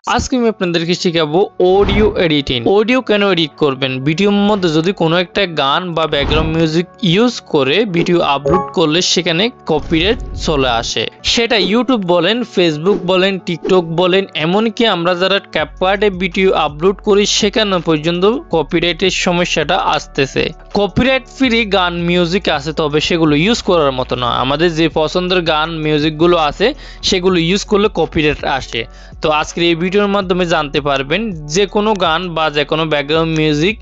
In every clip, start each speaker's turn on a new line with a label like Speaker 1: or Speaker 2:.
Speaker 1: আজকে আমি আপনাদেরকে শেখাবো অডিও এডিটিং। অডিও কেন এডিট করবেন, ভিডিওর মধ্যে যদি কোনো একটা গান বা ব্যাকগ্রাউন্ড মিউজিক ইউজ করে ভিডিও আপলোড করলে সেখানে কপিরাইট চলে আসে। সেটা ইউটিউব বলেন, ফেসবুক বলেন, টিকটক বলেন, এমনকি আমরা যারা ক্যাপকাটে ভিডিও আপলোড করি সেখানে পর্যন্ত কপিরাইটের সমস্যাটা আসতেছে। কপিরাইট ফ্রি গান মিউজিক আছে, তবে সেগুলো ইউজ করার মতো না। আমাদের যে পছন্দের গান মিউজিকগুলো আছে সেগুলো ইউজ করলে কপিরাইট আসে। তো আজকের এই ভিডিওর মাধ্যমে জানতে পারবেন যে কোনো গান বা যে কোনো ব্যাকগ্রাউন্ড মিউজিক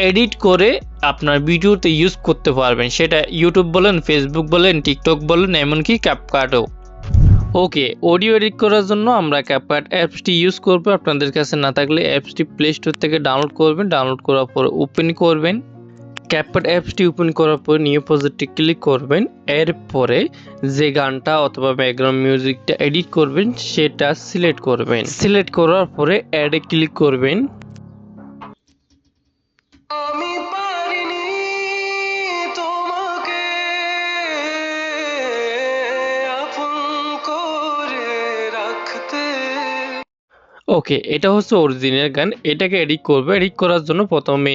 Speaker 1: এডিট করে আপনার ভিডিওতে ইউজ করতে পারবেন, সেটা ইউটিউব বলেন, ফেসবুক বলেন, টিকটক বলেন, এমনকি ক্যাপকাটও। ওকে, অডিও এডিট করার জন্য আমরা ক্যাপকাট অ্যাপসটি ইউজ করব। আপনাদের কাছে না থাকলে অ্যাপসটি প্লে স্টোর থেকে ডাউনলোড করবেন। ডাউনলোড করার পর ওপেন করবেন। ক্যাপকাট অ্যাপসটি ওপেন করার পর নিউ প্রজেক্টে ক্লিক করবেন। এরপরে যে গানটা অথবা ব্যাকগ্রাউন্ড মিউজিকটা এডিট করবেন সেটা সিলেক্ট করবেন। সিলেক্ট করার পরে অ্যাডে ক্লিক করবেন। ওকে, এটা হচ্ছে অরিজিনাল গান। এটাকে এডিট করবে। এডিট করার জন্য প্রথমে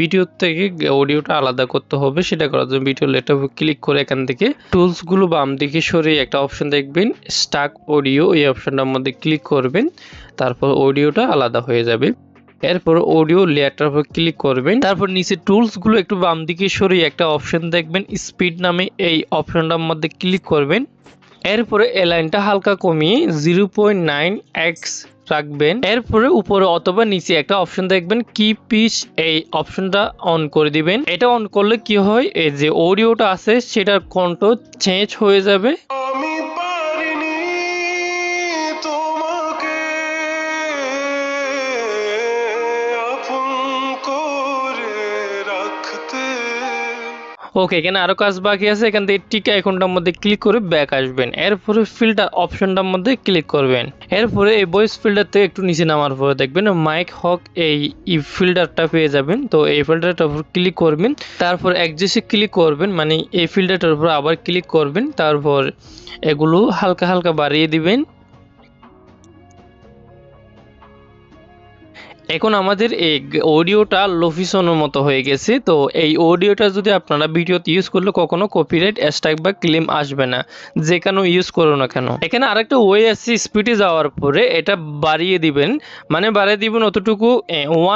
Speaker 1: ভিডিও থেকে অডিওটা আলাদা করতে হবে। সেটা করার জন্য ভিডিও লেটার ক্লিক করে এখান থেকে টুলসগুলো বাম দিকে সরিয়ে একটা অপশন দেখবেন স্টাক অডিও, এই অপশনটার মধ্যে ক্লিক করবেন। তারপর অডিওটা আলাদা হয়ে যাবে। এরপর অডিও লেয়ারটার উপর ক্লিক করবেন। তারপর নিচে টুলসগুলো একটু বাম দিকে সরিয়ে একটা অপশন দেখবেন স্পিড নামে, এই অপশনটার মধ্যে ক্লিক করবেন। এরপরে এই লাইনটা হালকা কমিয়ে 0.9x রাখবেন। এরপরে উপরে অথবা নিচে একটা অপশন দেখবেন কি পিচ, এই অপশনটা অন করে দিবেন। এটা অন করলে কি হয়, এই যে অডিওটা আছে সেটার কণ্ঠ চেঞ্জ হয়ে যাবে। ওকে, এখানে আরো কাজ বাকি আছে। এখান থেকে টিক আইকনটার মধ্যে ক্লিক করে ব্যাক আসবেন। এরপরে ফিল্টার অপশনটার মধ্যে ক্লিক করবেন। এরপরে এই ভয়েস ফিল্টার থেকে একটু নিচে নামার পরে দেখবেন মাইক হক, এই ফিল্টারটা পেয়ে যাবেন। তো এই ফিল্টারটার উপর ক্লিক করবেন। তারপর অ্যাডজাস্টে ক্লিক করবেন, মানে এই ফিল্টারটার উপর আবার ক্লিক করবেন। তারপর এগুলো হালকা হালকা বাড়িয়ে দিবেন। এখন আমাদের এই অডিওটা লোফিসনের মতো হয়ে গেছে। তো এই অডিওটা যদি আপনারা ভিডিওতে ইউজ করলে কখনো কপিরাইট স্ট্রাইক বা ক্লেম আসবে না, যে কেন ইউজ করো না কেন। এখানে আরেকটা ওয়ে আছে, স্পিডে যাওয়ার পরে এটা বাড়িয়ে দিবেন, মানে বাড়িয়ে দিবেন অতটুকু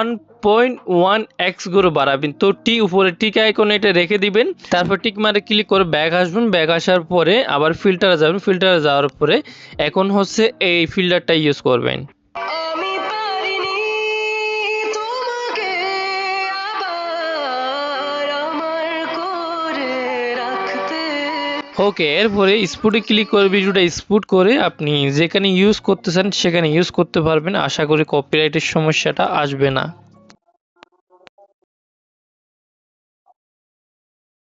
Speaker 1: 1.1x করে বাড়াবেন। তো উপরে টিক আইকনে এটা রেখে দিবেন। তারপর টিক মারে ক্লিক করে ব্যাক আসবেন। ব্যাক আসার পরে আবার ফিল্টারে যাবেন। ফিল্টারে যাওয়ার পরে এখন হচ্ছে এই ফিল্টারটা ইউজ করবেন। ওকে, এরপরে স্পুটে ক্লিক করে ভিডিওটা স্পুট করে আপনি যেখানে ইউজ করতে চান সেখানে ইউজ করতে পারবেন। আশা করি কপিরাইটের সমস্যাটা আসবে না।